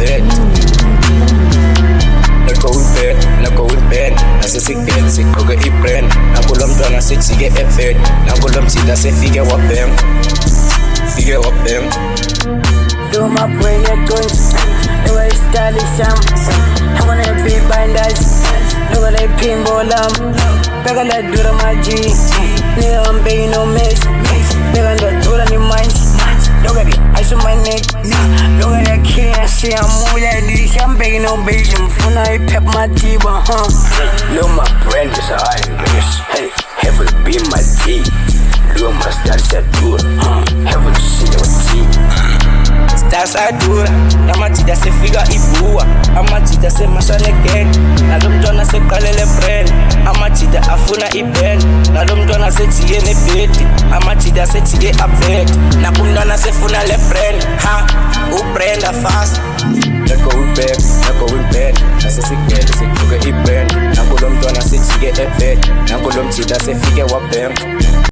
bed. Nako in bed, nasesiget sigqoke ibrand. Nakulo mntwana sejike ebed, nakulo mthida sefike wabhem. Fike wabhem. Do my brain your guns, the way stylish I'm gonna be binders, look at that pinball back on that dura my G, nigga I'm begging no mess, back on that dura in minds, look at it, ice on my neck, look at that kid and say I'm more like this, I'm begging no bitch, I'm fun I pep my diva, look my brand is high, hey, heaven be my G, look my stars that do, heaven see your G. Stars adura, namachida sefika ibua, amachida semashale gang, nalo mntwana seqalele brand, amachida afuna iband, nalo mntwana sejike nebedi, amachida sejike abed, nakumntwana sefuna le brand, ha, ubranda fast. Nako in bed, nasesigele sigqoke ibrand, nakulo mntwana sejike ebed, nakulo mthida sefika